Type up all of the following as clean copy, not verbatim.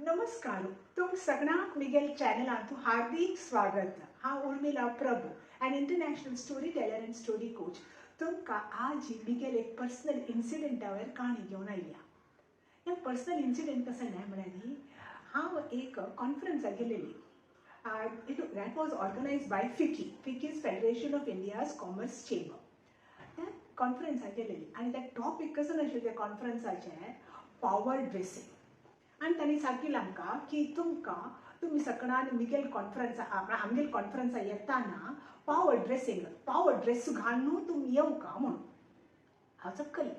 नमस्कारू. तुम सगळ्यांक मिगेल चॅनलांतू हार्दिक स्वागत. हांव Urmila Prabhu, an international story teller and story coach. तुमकां आज मिगेल एक पर्सनल इन्सिडेंटावर काणी घेवन आयल्या. हे पर्सनल इन्सिडेंट कसं नाही म्हळ्यार हांव एक कॉन्फरन्साक गेलेली. दॅट वॉज ऑर्गनायज्ड बाय फिकी. फिकी is federation of India's commerce chamber. त्या कॉन्फरन्साक गेलेली आणि त्या टॉपिक कसं नाशिल्लें त्या कॉन्फरन्साचें पॉवर ड्रेसिंग. आणि त्यांनी सांगितलं आमकां की तुम्ही सकाळान मिगेल आमगेल कॉन्फरन्सा येताना पावर ड्रेस घालून तुम्ही येवका म्हणून. हांव चक्कली.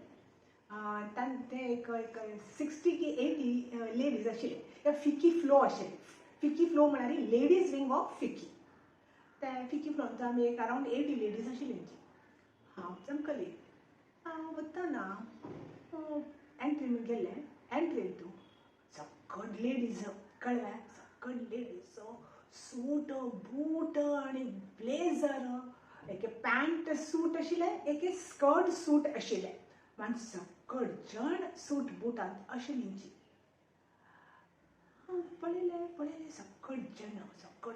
ते एक 60 की 80 लेडीज आशिल्ले. फिकी फ्लो आशिल्ले. फिकी फ्लो म्हळ्यार लेडीज विंग ऑफ फिकी. त्या फिकी फ्लोंत आमी एक अरावंड 80 लेडीज आशिल्लींची. हांव चमकली. हांव वताना एंट्रीन गेलें. एंट्रीन तूं सकट लेडीज कळ्ळें. सकट लेडीज सूट बूट आणि ब्लेझर, एक पॅन्ट सूट आशिल्लें, एक स्कर्ट सूट आशिल्लें. पण सकट जण सूट बुटांत आशिल्लींची. पळयलें सकट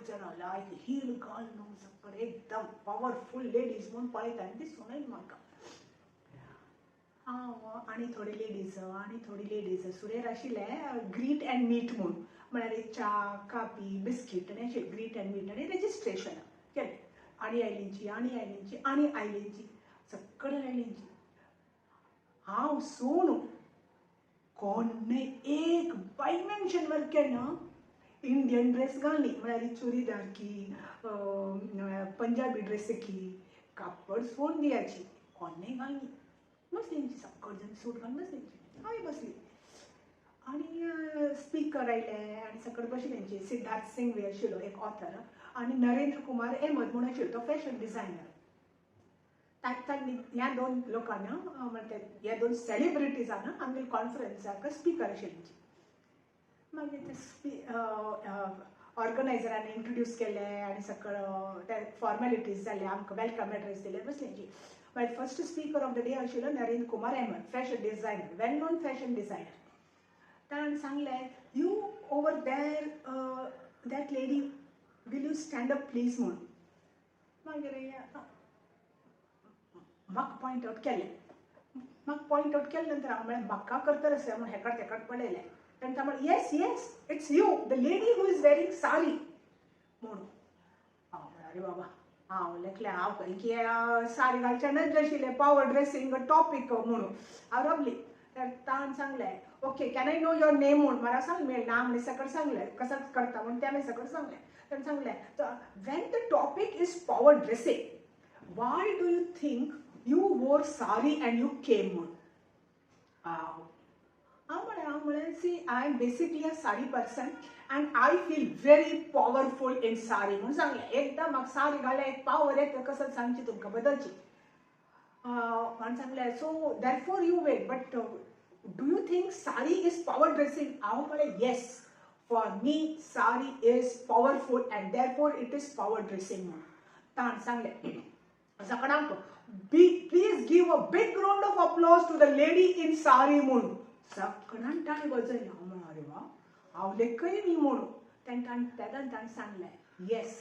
जण लायक हील घालून सकट एकदम पॉवरफुल लेडीज म्हणून पळयता आनी दिसून आयली म्हाका. आणि थोडी लेडीज सुरेर आशिल्ले ग्रीट अँड मीट म्हणून. म्हळ्यार च्या कापी बिस्कीट आनी अशें ग्रीट अँड मीट आनी रेजिस्ट्रेशन केलें. आनी आयलींची सकट आयलींची. हांव सोण कोणे एक बाय मेन्शन वर केन्ना इंडियन ड्रेस घालली. म्हळ्यार चुडीदार की पंजाबी ड्रेस की कापड सोन दियाची कोणे घालली. बसलींची सकट जण सूट घालून बसलींची. हांव बसली आणि स्पीकर आयले आनी सकट बशिल्यांची. सिद्धार्थ सिंघवी आशिल्लो एक ऑथर आनी नरेंद्र कुमार अहमद म्हणून आशिल्लो तो फॅशन डिझायनर. ह्या दोन लोकांना म्हणटा ह्या दोन सेलिब्रिटीजांना आमगे कॉन्फरन्साक स्पीकर आशिल्लींची. मागीर ते ऑर्गनायझरांनी इंट्रोड्यूस केलें आनी सकट ते फॉर्मेलिटीज जाले. आमकां वेलकम एड्रेस दिले बसलींची. मागीर first speaker of the day आशिल्लो नरेंद्र कुमार अहमद, फॅशन डिझायनर, वेल नोन फॅशन डिझायनर. ताणें सांगलें, you over there that lady will you stand up please म्हणून. मागीर म्हाका पॉयंट आउट केलें नंतर हांव म्हळें म्हाका करता अशें म्हणून हेकट पळयलें. ताणें म्हणलें yes it's you the lady who is wearing sari म्हणून. हांव म्हणलें अरे बाबा हांव लेखलें हांव खंय की साडी घालचें नाशिल्लें पॉवर ड्रेसींग टॉपीक म्हणून. हांव रबली. ताणें सांगलें okay can I know your name म्हणून. म्हाका सांगलें नाम आनी सकट सांगलें कसं करता म्हणून. त्या सकट सांगलें. ताणें सांगलें when the topic is power dressing why do you think you wore sari and you came म्हणून. हांव म्हळें see I am basically a sari person and I feel very powerful in sari म्हणून सांगलें. एकदम म्हाका साडी घाल्यार एक पावर येता कसं सांगची तुमकां बदलची. म्हणून सांगलें so therefore you wait but do you think sari is power dressing. हांव म्हळें yes for me sari is powerful and therefore it is power dressing म्हणून. ताणें सांगलें सगळ्यांक please give a big round of applause to the lady in sari म्हणून. सगळ्यांक ताणें वाजयलें. हांव म्हणलें अरे वा हांव लेखय न्ही म्हणून. ताणें सांगलें येस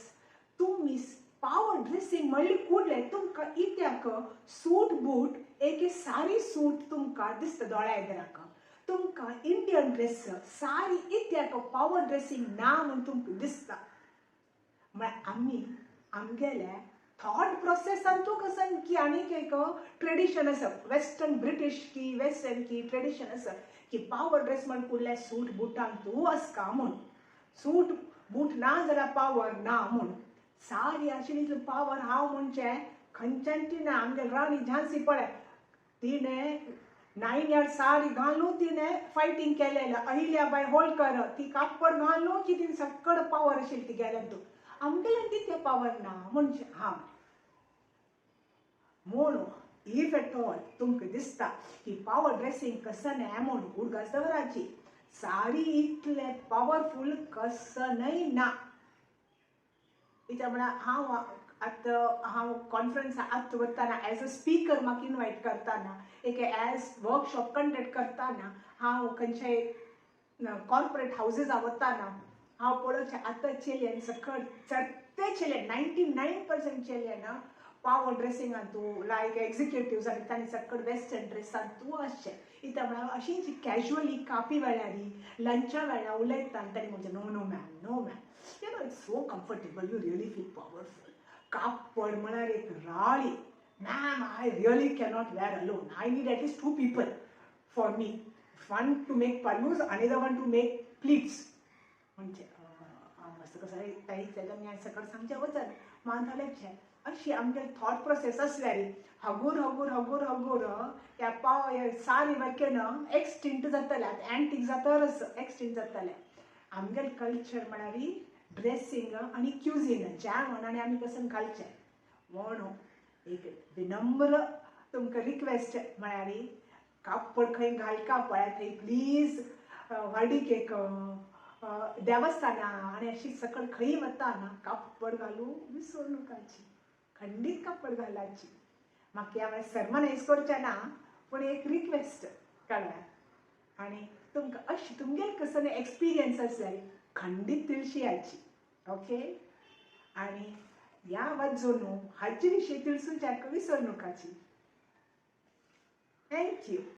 तुमी पॉवर ड्रेसींग म्हणलें कुडलें तुमकां इत्याक सूट बूट एक साडी सूट तुमकां दिसता दोळ्या आयदराक. तुमकां इंडियन ड्रेस साडी इत्याक पॉवर ड्रेसींग ना म्हणून तुमकां दिसता. म्हळ्यार आमगेले थॉट प्रोसेसान तूं कसं की आनीक एक ट्रेडिशन आसा वेस्टर्न ब्रिटीश की वेस्टर्न की ट्रेडिशन आसा की पॉवर ड्रेस म्हण कुडलें सूट बुटांक तूं वचका म्हणून. सूट बूट ना जाल्यार पॉवर ना म्हणून. साडी आशिल्ली पॉवर हांव म्हणचें खंयच्यान ती ना. आमगे राणी झांसी पळय तिणें 9 यार्ड साडी घालून तिणें फायटींग केलेलें. अहिल्याबाई होळकर ती कापड घालून की तिने सकट पॉवर आशिल्ली ती गेल्यान तूं. आमगेल्यान तितकें पॉवर ना म्हणचें हांव म्हणून इफ एट ऑल तुमकां दिसता की पॉवर ड्रेसींग कसं न्हय म्हणून उडगासवराची साडी इतलें पॉवरफूल कसनय ना. म्हळ्यार हांव कॉन्फरन्स आत्त वताना एज अ स्पीकर म्हाका इनवायट करताना एक एज वर्कशॉप कंडक्ट करताना हांव खंयचेय कॉर्पोरेट हाऊसेस वताना हांव पळोवचें आतां चेल्यान सकट चडटे चेले 99% चेल्यान पावर ड्रेसिंगान तूं लायक एग्जिक्युटिव्स आनी तांणी सकट वेस्टर्न ड्रेसान तूं आसचें इता म्हळ्यार अशीं जी कॅज्युअली कापी वेळारी लंचा वेळा उलयता आनी तांणी म्हणचें no no ma'am no ma'am you know it's so comfortable you really feel powerful कापड म्हळ्यार एक राळी ma'am I really cannot wear alone I need at least 2 people for me one to make palus, another one to make pleats. म्हणजे मस्त कसं ताई त्याच्या मी सकट सांगचे वचन मानतालेचे अशी आमगे थॉट प्रोसेस असल्यारी हगूर हगूर हगूर हगूर ह्या पाव सारी वर्केन एक्सटिंक्ट जातले एंटीक जातरच एक्सटिंक्ट जातले आमगे कल्चर म्हळ्यार ड्रेसिंग आनी क्युझिन जेवण आनी आमी कसं घालचें म्हणून एक विनम्र तुमकां रिक्वेस्ट म्हळ्यार कापड खंय घालका पळय थंय प्लीज व्हडीक एक देवस्थाना आनी अशी सकल खंय वताना कापड घालू विसरू नकाची खंडीत कापड घालाची म्हाका ह्या सर्मनायज करचें ना पूण एक रिक्वेस्ट कळ्ळें आनी तुमकां अशी तुमगेर कसं एक्सपिरियन्स आसल्यार खंडीत तिळशियाची ओके आनी ह्या वाजून हाचे विशीं तिळसूच्या विसरू नकाची थँक्यू